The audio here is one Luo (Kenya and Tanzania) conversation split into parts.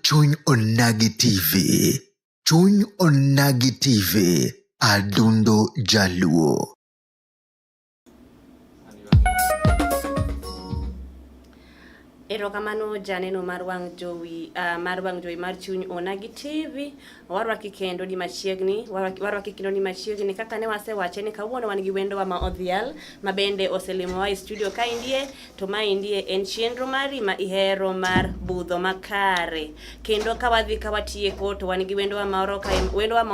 Chuny Onagi TV. Chuny Onagi TV. Adundo Jaluo. Erokamano janeno mar wang' jowi mar Chuny Onagi TV. Warwaki kendo ni machiegni, warwaki kendo ni machiegni kaka ne wasewache ni kawuono wan gi wendowa ma odhial ma bende oselimowa e studio ka indie to ma indie en chenro mari ma ihero mar budho makare. Kendo ka wadhi ka watieko to wan gi wendowa ma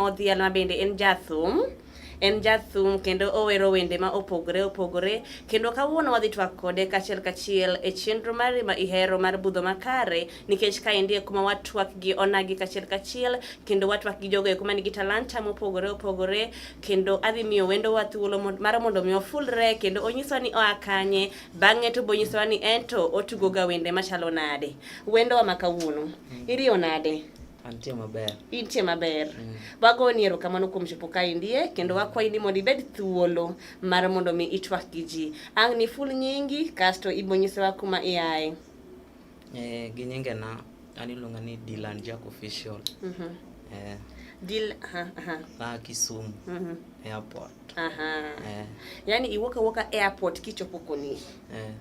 odhial ma bende en jathum kendo owero wende ma opogore kendo kawuono wadhi twak kode kachiel e chenro mari ma ihero mar budho makare nikech ka indie kuma watwak gi onagi kachiel kendo watwak gi jogo kuma nigi talanta mopogore kendo adhi miyo wendo wa thuolo mar mondo mi ofulre kendo onyiso ni oa kanye bang'e to bonyiso ni ento otugo ga wende machalo nade. Wendo wa makawuono iriyo nade? Intie maber. Wagoni erokamano kuom chopo ka indie kendo wakwayi ni mondo ibed thuolo mar mondo mi itwak gi ji. Ang' ni full nyingi kasto ibonyisowa kuma iaye. Gi nyingena an iluonga ni Dylan Jack Official. Kisumu airport. Yani iwuoka airport kichopo koni.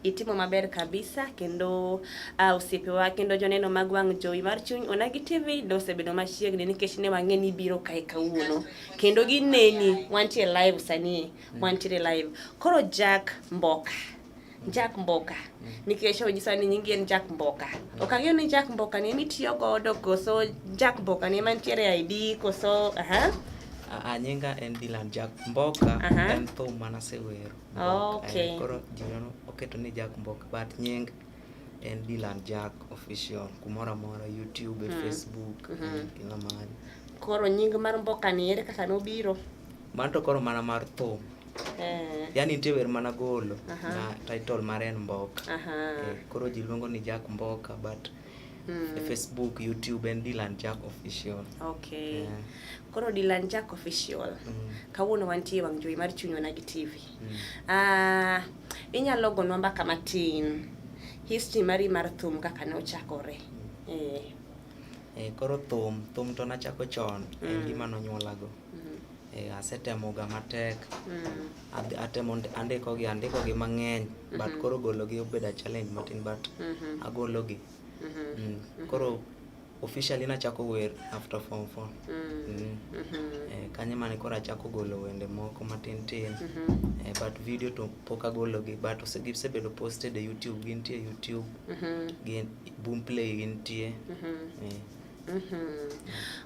Itimo maber kabisa kendo osiepewa kendo joneno mag wang' jowi mar Chuny Onagi TV dosebedo machiegni nikech ne wang'e ni biro kae kawuono kendo gineni wantie live sani wantiere live. Koro Jack Mboka nikech onyisa ni nyingi en Jack Mboka. Ok ang'eyo ni Jack Mboka ni mitiyo godo koso Jack Mboka ni mantiere ID koso nyinga en Dylan Jack Mboka en thum manasewero. Okay. Koro jirono oketo ni Jack Mboka but nying en Dylan Jack Official kumora mora YouTube, Facebook, kila mahali. Koro nying mar Mboka ni ere kaka nobiro? Manto koro mana mar thum. Yani nitie wer mana golo na title mar en Mboka. Koro ji luongo ni Jack Mboka but e Facebook, YouTube en Dylan Jack Official. Okay. Koro Dylan Jack Official. Kawuono wantie wang' jowi mar Chuny Onagi TV. Inyalo gonwa mbaka matin history mari mar thum kaka ne ochakore. Koro thum to nachako chon en gima nonyuolago. Asetemoga matek. Andiko gi mang'eny but koro gologi obedo challenge matin but agologi. Koro officially nachako wer after form 4. Kanye mane koro achako golo wende moko matin but video to pok agologi but osebedo posted e YouTube, gintie YouTube, gin Boomplay gintie.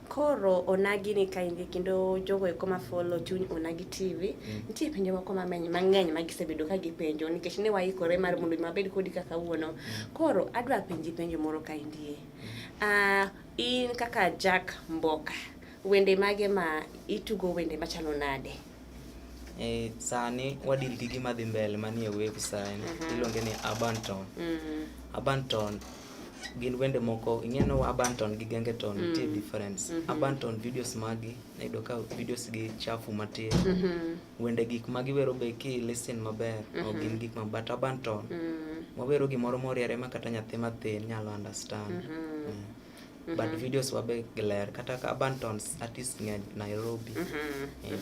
Koro Onagi ni kainde kendo jogo eko ma follow Chuny Onagi TV nitie penjo moko mang'eny magisebedo ka gipenjo nikech ne waikore mar mondo mabed kodi kaka wuono. Koro adwa penjo moro kaindie. In kaka Jack Mboka wende mage ma itugo wende machalo nade? Sani wadil gi gima dhi mbele manie website iluonge ni Abanton gin wende moko ing'eno Abanton gi Gengeton nitie difference. Abanton videos magi nayudo ka videos gi chafu matin. Wende gik magi wero be ki listen maber gin gik ma but Abanton wawero gimoro moriere ma kata nyathi mathin nyalo understand. But videos wabe ler kata ka Abanton artist ng'eny Nairobi.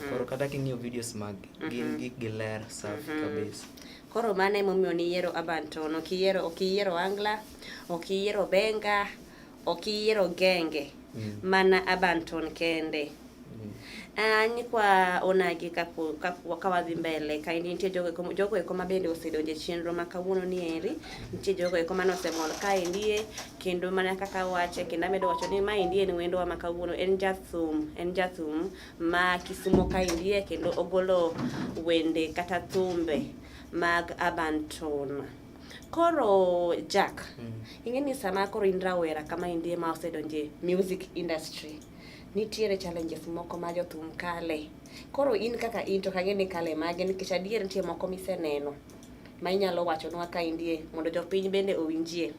Koro kata king'iyo videos magi gin gik giler safi kabisa. Koro mane emomiyo ni yiero Abanton, okiyiero Angla, okiyiero Benga, okiyiero Genge, mana Abanton kende. Kwa Onagi ka wadhi mbele ka nitie jogo eko ma bende osedonje chenro ma kawuono ni eri nitie jogo eko mane osemol ka indie kendo mana kaka wache kendo amedo wacho ni ma indie en wendo wa makawuono en jathum ma Kisumo ka indie kendo ogolo wende kata thumbe mag Abanton. Koro Jack ing'eni sama koro in rawera kama indie ma osedonje music industry nitiere challenges moko ma jothum kale. Koro in kaka in to kang'e ni kale mage nikech adier nitie moko miseneno ma inyalo wachonwa ka indie mondo jopiny bende owinjie.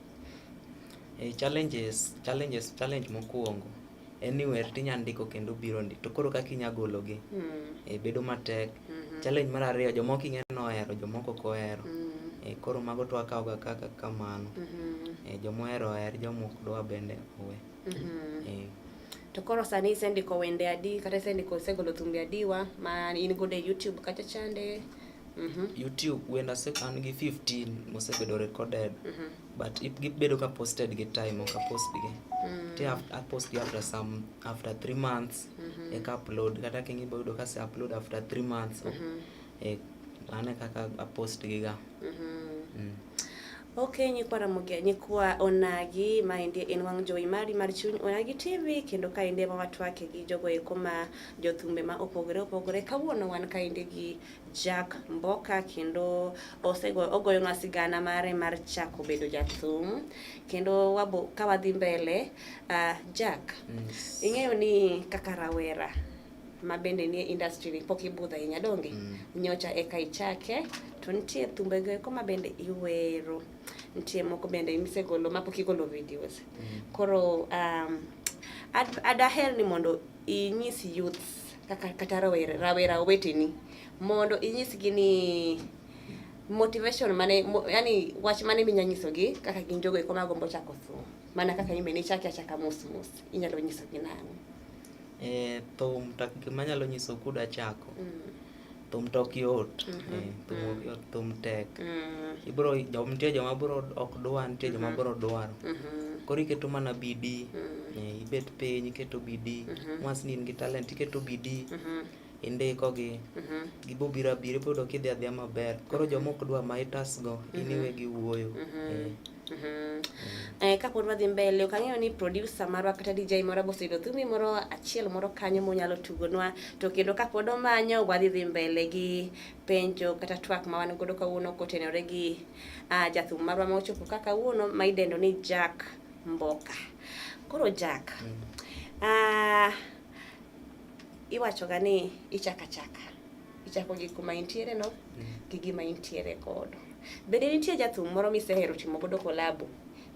Challenge mokuongo en ni wer tinya ndiko kendo biro ndi to koro kaka inya gologi bedo matek. Challenge mar ariyo jomoko ing'eno ohero jomoko ok ohero. Koro mago to akawoga kaka kamano. Jomohero oher jomok dwa bende owe. Eh, To koro sani isendiko wende adi kata isegolo thumbe adiwa ma in godo e YouTube kacha chande? YouTube wenda an gi 15 mosebedo recorded, but gibedo ka posted gi time, ok post gi te post gi after 3 months eka upload, kata kingi bodo ka se upload after 3 months ane kaka post gi ga. Okay, nyikwa Onagi ma indi en wang jowi mari mar chuny Onagi TV, kendo ka inde ma watwake gi jogo eko ma jothumbe ma opogore. Kawuono wan ka inde gi Jack Mboka, kendo ogoyo na sigana mare mar chako bedo jathum, kendo ka wadhi mbele. Jack, ing'eyo ni kaka rawera ma bende nie industry pok ibudha ahinya donge, nyocha eka ichake, to nitie thumbe go eko ma bende iwero, nitie moko bende misegolo ma pok igolo videos. Koro adaher ni mondo inyis youth kata rawera oweteni mondo inyisgi ni motivation mane yani wach mane minya nyisogi kaka gin jogo eko magombo chako thum, mana kaka imbe ni chaka mos inyalo nyisogi nang'o? Thum tak manyalo nyiso kuda chako, thum tok yot, thum tek, ibro nitie joma bro ok dwa, nitie joma bro dwaro, koro iketo mana bidii, ibet piny iketo bidii, once ni in gi talent iketo bidii, indiko gi gibobiro abira, ibodo kidhi adhiya maber. Koro joma ok dwa maitas go iniwe gi wuoyo. Kapod wadhi mbele, ok ang'eyo ni producer marwa kata DJ moro boseyudo thumi moro achiel moro kanyo monyalo tugonwa, to kendo kapod omanyo wadhi mbele gi penjo kata twak ma wan godo kawuono kotenore gi jathum marwa ma ochopo kaka kawuono ma idendo ni Jack Mboka. Koro Jack, iwacho ga ni ichako gi kuma intiere no gi gima intiere godo. Bende nitie jathum moro misehero timo godo kolabo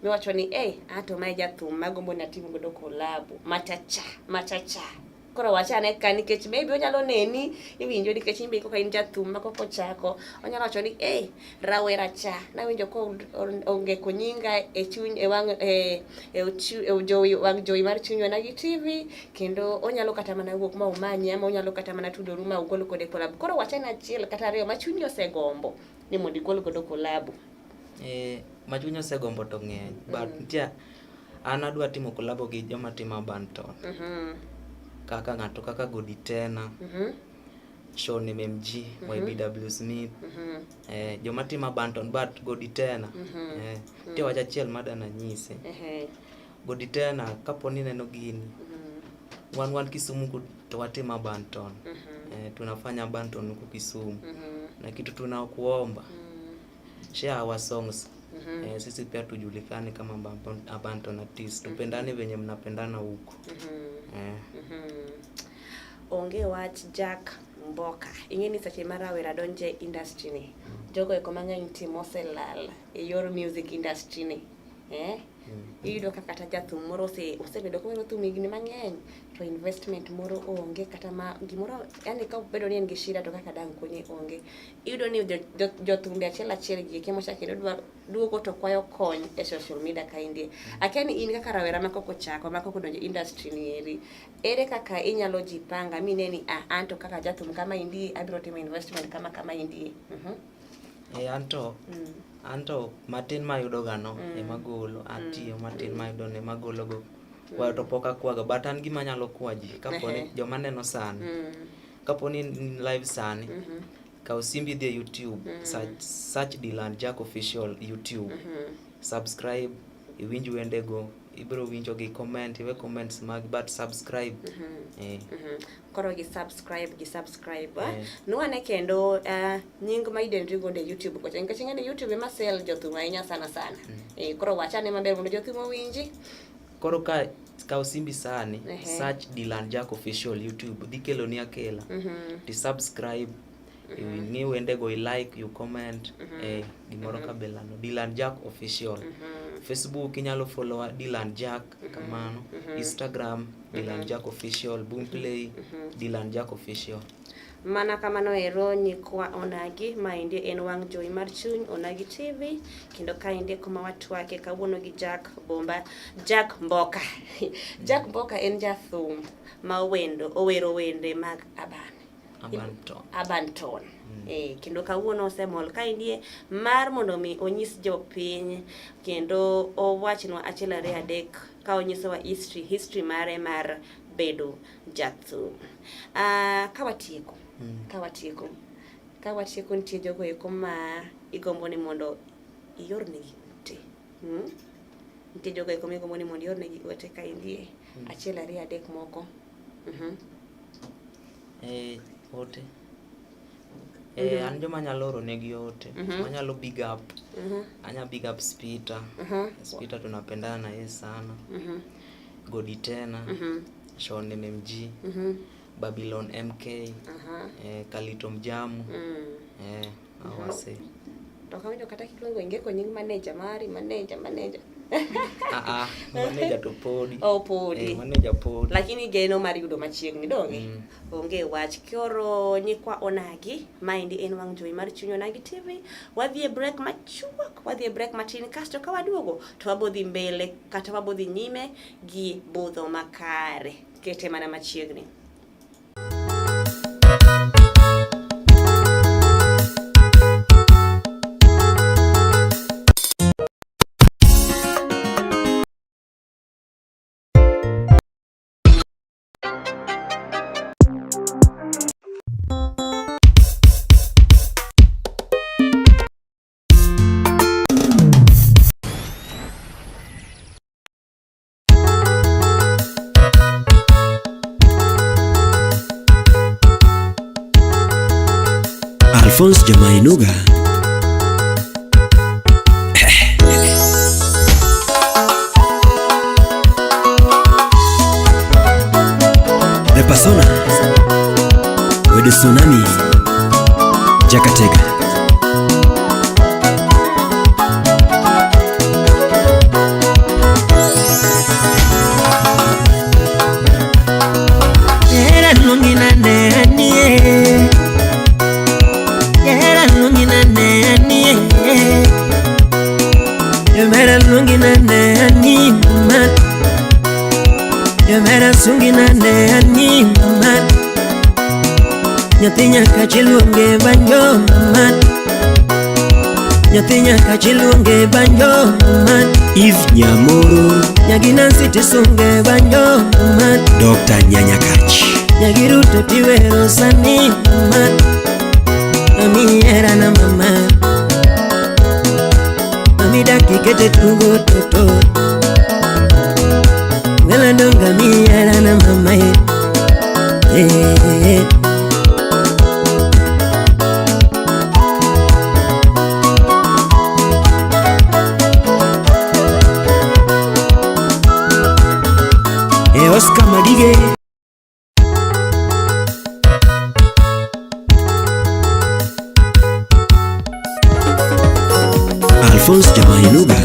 miwacho ni ato mae jathum magombo na timo godo kolabo machacha? Koro wachane ka, nikech maybe onyalo neni iwinjo nikech imbe koka in jathum ma koko chako, onyalo wacho ni rawera cha nawinjo ko onge konyinga e chuny e wang wang jowi mar chuny Onagi TV, kendo onyalo kata mana wuok ma umanye, ama onyalo kata mana tudoru ma ugol kode kolabo. Koro wachane achiel kata ariyo ma chunyi osegombo ni mondo igol godo kolabo. Ma chunyi osegombo to ng'eny, but nitie an adwa timo kolabo gi joma timo Banton. Kaka ng'ato kaka Goditena, Sean MMG, YBW Smith, joma timo Banton, but Goditena, tie wacha achiel madana nyise. Goditena, kaponi neno gini, wan Kisumu to watimo Banton, tunafanya Banton huku Kisumu, na kitu tunakuomba, share our songs, sisi pia tujulikane kama Banton artist, tupendane venye mnapendana huku. Onge wach Jack Mboka, ing'eni seche ma rawera donje industry ni, jogo eko mang'eny timo selal e yor music industry ni, iyudo ka kata jathum moro osebedo kowero thum higni mang'eny, to investment moro onge, kata ma gimoro, yani ka obedo ni en gi shida to kaka dang' konye onge. Iyudo ni jothumbe achiel gi eke mocha kendo duogo to kwayo kony e social media ka indie. Akia ni in kaka rawera ma koko chako, ma koko donjo industry ni eri, ere kaka inyalo jipanga mine ni anto kaka jathum kama indie abiro timo investment kama indie? Anto matin mayudo gano emagolo, atiyo matin mayudo ne magolo go, kwayo to poka kwaga, but an gima nyalo kwaji kaponi joma neno sani, kaponi live sani, kaw simbi dhi YouTube, search Dylan Jack Official YouTube, subscribe, iwinj wende go, ibro winjo gi comment, iwe comments mag, but subscribe. Koro gi subscribe. Nuane kendo nying ma idendri gonde YouTube kocha, nikech ng'eni YouTube ema sell jothum ahinya sana. Koro wachane maber mondo jothum owinji. Koro kaw simbi sani, search Dylan Jack Official YouTube, dhi kelo ni akela, ti subscribe, ing'i wende go, i-like, you comment, gimoro kabelano, Dylan Jack Official. Facebook inyalo follow Dylan Jack kamano, Instagram Dylan Jack Official, Boomplay Dylan Jack Official. Mana kamano ero nyikwa Onagi maindi en wang' jowi mar chuny Onagi TV kendo kaindi kuma watwake kawuono gi Jack Mboka. Jack Mboka en jathum ma owero wende mag Abanton. Kendo kawuono osemol kaindie mar mondo mi onyis jopiny kendo owachnwa achiel ariyo adek ka onyisowa history mare mar bedo jathum. Kawatieko nitie jogo eko ma igombo ni mondo iornegi ote. Nitie jogo eko migombo ni mondo iornegi ote kaindie achiel ariyo adek moko. Ote. An joma nyalo oro negi ote. Manyalo big up. Anya big up Spita. Spita tunapendana na yeye sana. Godi tena. Sean MMG. Babylon MK. Kalito Mjamu. Awase. Toka winjo kata kiluongo ingeko nying manager mari, manager. Manager to podi. Podi. Manager podi. Lakini geno mari yudo machiegni donge. Onge wach kioro nyikwa Onagi maindi en wang' jowi mar chuny Onagi TV. Wadhi e break machuok, wadhi e break matin kasto ka waduogo to wabodhi mbele kata wabodhi nyime gi budho makare. Kete mana machiegni. Alphonse Jamainuga. The persona with the tsunami Jakatega. Kachiluonge banjo man, nyathinya kachiluonge banjo man. Eve Nyamoro, nyagina siti sunge banjo man. Dr. Nyanyakach, nyagiruto tiwero sani man. Ami era na mama, ami daki kete tugo toto. Melandonga mi era na mama Oscar Madige. Alphonse Jamainuga.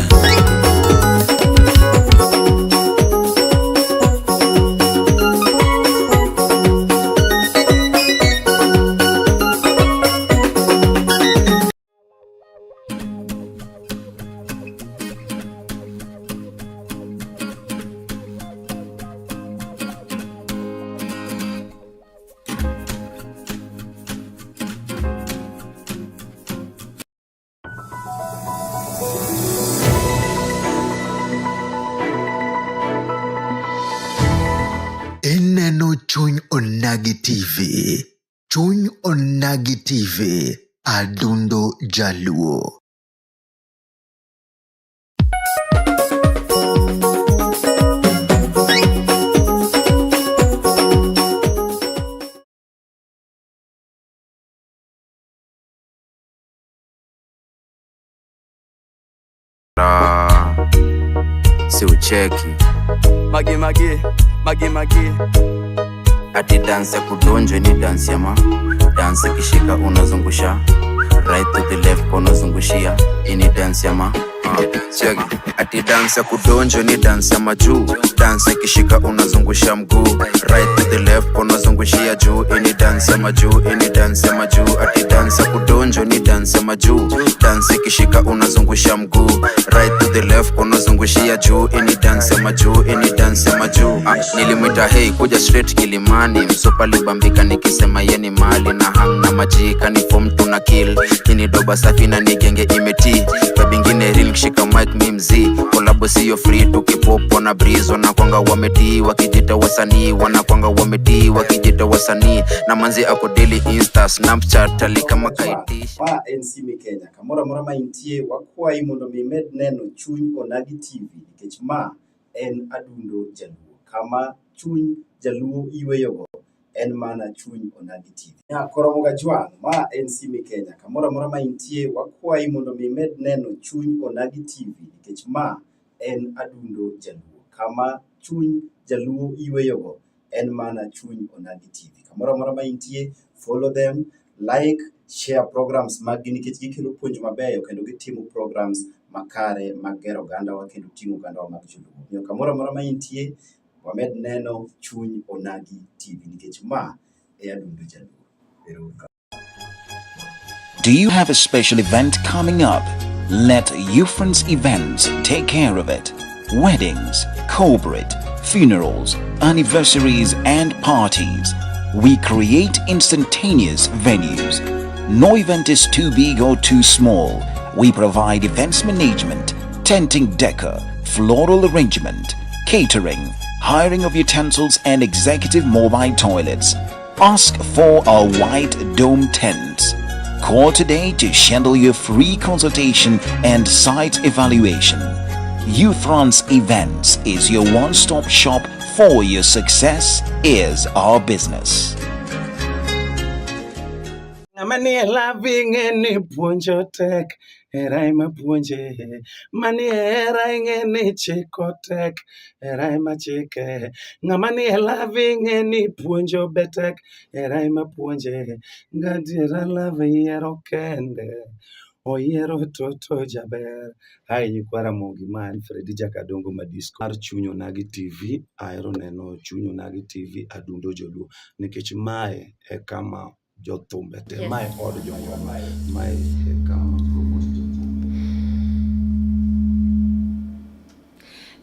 Ineno Chuny Onagi TV. Chuny Onagi TV. Adundo Jaluo. Si ucheki magi ati dance ya kudonjwe ni dance ya dance kishika unazungusha right to the left unazungushia ini dance ya Check. Ati dance ya kudonjo ni dance ya majuu. Dance ikishika unazungusha mguu. Right to the left unazungushia juu. Ini dance ya majuu, ini dance ya majuu. Ati dance ya kudonjo ni dance ya majuu. Dance ikishika unazungusha mguu. Right to the left unazungushia juu. Ini dance ya majuu, ini dance ya majuu. Nilimwita hey kuja straight Kilimani. Msopa libambika nikisema yeni mali. Na hang na majika ni form tuna kill. Ini doba safi na nigenge imeti. Babingine real kishika mic mimzi. Kolabo siyo free tukipopo na breeze. Wanakwanga wameti wakijita wasanii. Wanakwanga wameti wakijita wasanii. Na manzi ako daily insta Snapchat ali kama kaitisha ma NC Kenya kamora mora maintie wakwa imondo mimed neno chuny Onagi TV nikech ma en adundo jaluo kama chuny jaluo iweyogo en mana chuny Onagi TV ya koromo gajwang ma NC Kenya kamora mora maintie wakwa imondo mimed neno chuny Onagi TV nikech ma en adundo jaluo kama chuny jaluo iweyogo en mana chuny Onagi TV kamora mora maintie follow them, like, share programs magi nikech gikelo puonj mabeyo kendo gitimo programs makare magero oganda wa kendo timo oganda wa mag joluo. Miyo kamoro mora maintie wamed neno chuny Onagi TV nikech ma e adundo jaluo. Do you have a special event coming up? Let YouFriends Events take care of it. Weddings, corporate, funerals, anniversaries and parties. We create instantaneous venues. No event is too big or too small. We provide events management, tenting decor, floral arrangement, catering, hiring of utensils and executive mobile toilets. Ask for our white dome tents. Call today to schedule your free consultation and site evaluation. YouFriends Events is your one-stop shop for your success is our business. Mani loving any punjo tek, eraima punje. Mani eraing any chikotek, eraima chike. Ngamani loving any punjo betek, eraima punje. Gadira love yero kende. Oyero toto jaber. Hai kwara mongi man Freddy Jakadongo Madisco. Ar chuny Onagi TV, aero neno chuny Onagi TV adundo joluo. Nikech mae e kama jothumbe te, mae od jongoma, mae e kama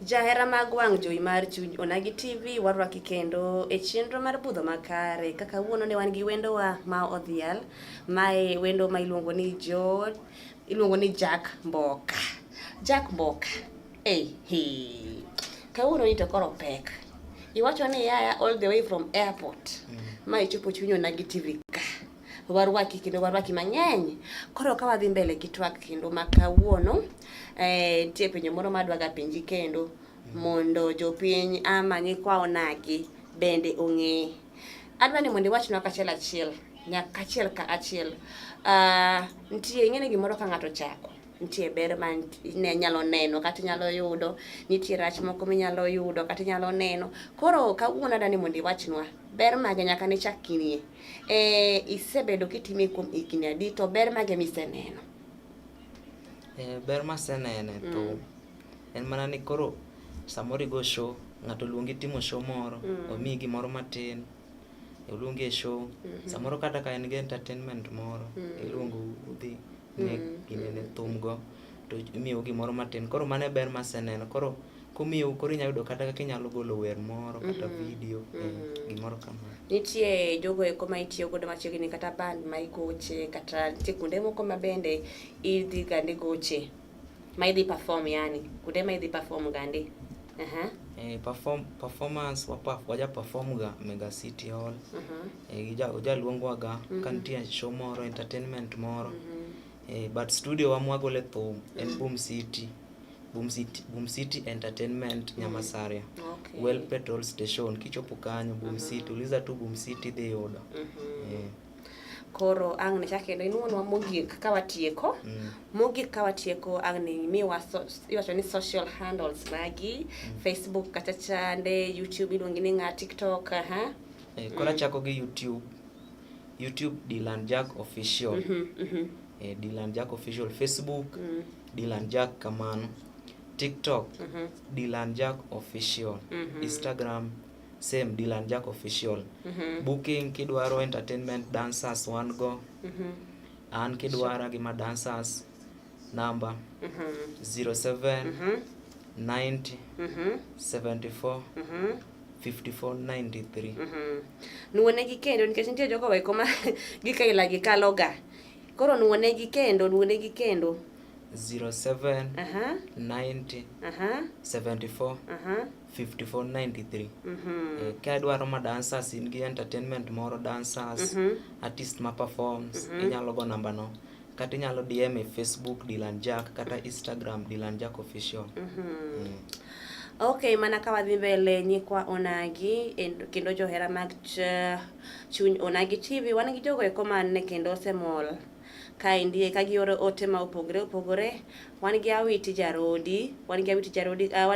Jahera mag wang' jowi mar chuny Onagi TV warwaki kendo e chenro mar budho makare kaka wuono ne wan gi wendo wa ma odhial mae wendo ma iluongo ni Jack Mboka. Jack Mboka kawuono ni to koro pek iwacho ni yaya all the way from airport ma ichopo chuny Onagi TV ka warwaki kendo warwaki mang'eny koro ka wadhi mbele gi twak kendo makawuono tie penjo moro madwaga penji kendo mondo jopiny ama nyikwa Onagi bende ong'e. Adwa ni mondo iwachnwa kachiel achiel nyaka achiel ka achiel. Nitie ing'ene gimoro ka ng'ato chako nitie ber man ne nyalo neno kata nyalo yudo, nitie rach moko minyalo yudo kata nyalo neno. Koro kawuono adwa ni mondo iwachnwa ber mage nyaka ne chak kinie. Isebedo kitime kuom higni adi to ber mage miseneno? Ber masenene to en mana ni koro samoro igo show, ng'ato luongi timo show moro, omiyi gimoro matin, oluongi e show, samoro kata ka en gi entertainment moro, iluongo udhi ne ginene thumgo, to imiyo gimoro matin. Koro mane ber maseneno, koro kumiyo koro inyalo yudo kata kaka inyalo golo wer moro kata video, gimoro kamano. Nitie jogo eko ma itiyo godo machiegni kata band ma igoche kata nitie kuonde moko ma bende idhi gande goche ma idhi perform yani kuonde ma idhi perform gande. Performance waja perform ga Mega City Hall. Uja luongwa ga kantie show moro, entertainment moro. But studio wa mwagole thum en Boom City Entertainment Nyamasaria. Well Petrol Station kichopo kanyo Boom City, uliza tu Boom City dhi yudo. Koro ang' ne chakendo inuonwa mogik ka watieko. Mogik ka watieko ang' ne miwa iwacho ni social handles magi, Facebook kata chande, YouTube iluongi ni ng'a, TikTok Kora chako gi YouTube Dylan Jack Official. Dylan Jack Official. Facebook Dylan Jack kamano. TikTok Dylan Jack Official. Instagram same Dylan Jack Official. Booking kidwaro entertainment dancers wan go. An kidwara gima dancers number 07 90 74 54 93. Nuonegi kendo nikech nitie jogo weko ma gikaila gikaloga. Koro nuonegi kendo 07 90 74 54 93. Ka dwaro ma dancers in gi entertainment moro dancers artist ma performs inyalo go namba no kata inyalo DM e Facebook Dylan Jack kata Instagram Dylan Jack Official. Okay, mana ka wadhi mbele nyikwa Onagi kendo johera mag chuny Onagi TV wan gi jogo eko man kendo osemol kaendi ka gioro ote ma opogore wan gi Awiti Jarodi wan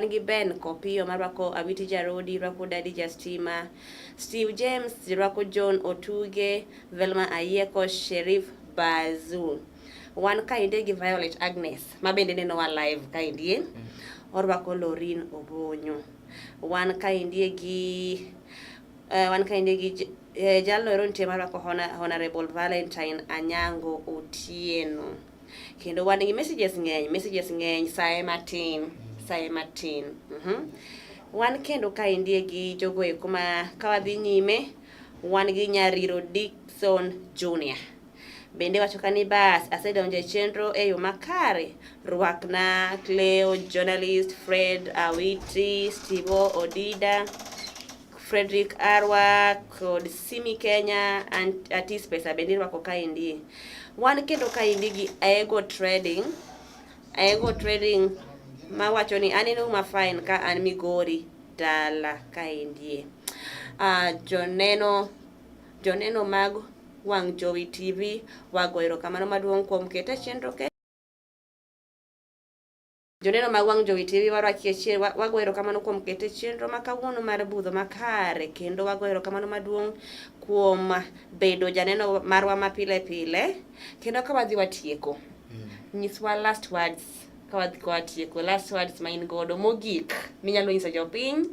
gi Ben Kopio marwako Awiti Jarodi rwako Daddy Justima, Steve James rwako John Otuge, Velma Ayeko, Sheriff Bazu. Wan kaendi gi Violet Agnes ma bende neno wa live kaendi orwako Lorin Obonyo. Wan kaendi gi jalno ero nitie marwako Honorable Valentine Anyango Otieno. Kendo wan gi messages ng'eny sae matin. Wan kendo kaendi gi jogo eko ma kawadhi nyime wan gi Nyariro Dickson Jr. Bende wacho kani bas asedonjo e chenro e yo makare. Rwakna Cleo, journalist Fred Awiti, Stivo Odida, Frederick Arwa kod Simi Kenya artist pesa bende rwako kaendi. Wan kendo kaendi gi Ego Trading ma wacho ni aneno ma fine ka an Migori dala kaendi. Joneno mag Wang Jowi TV wagoero kamano maduong' kuom kete chenro ke. Joneno mag Wang Jowi TV wagoero kamano kuom kete chenro ma kawuono mar budho makare kendo wagoero kamano maduong' kuom bedo janeno marwa ma pile kendo ka wadhi watieko. Nyiswa last words ka wadhi watieko, last words ma in godo mogik minyalo nyiso jopiny.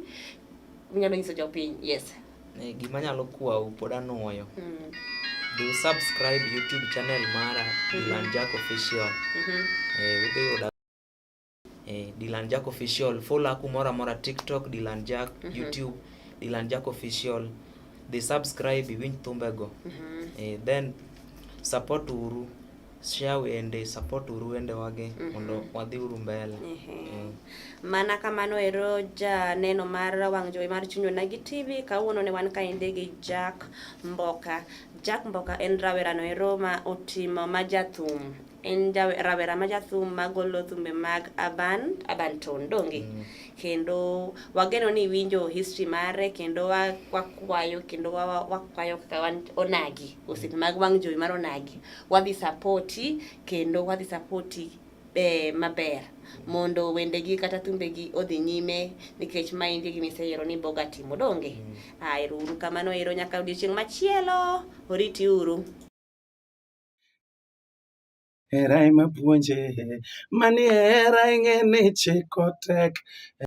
Yes. Gima nyalo kwau pod anuoyo. Do subscribe YouTube channel mara Dylan Jack Official. Dylan Jack Official. Follow kumora mora TikTok Dylan Jack, YouTube Dylan Jack Official. They subscribe winj thumbego. Then support uru, share wende, support uru wende wage mondo wadhi uru mbele. Mana kamano ero janeno mar Wang Jowi mar chuny Onagi TV kawuono ne wan kaendi gi Jack Mboka. Jack Mboka en rawerano ero ma otimo majathum. En rawera majathum magolo thumbe mag Abanton donge. Kendo wageno ni winjo history mare kendo wakwayo kaka wan Onagi osiepe mag Wang Jowi mar Onagi wadhi supporti maber mondo wendegi kata thumbegi odhi nyime nikech maendi gimiseyiero ni Boga timo donge. Ero uru kamano ero nyaka odiochieng' machielo oriti uru. Hera ema puonje mani hera ing'e ni chik otek.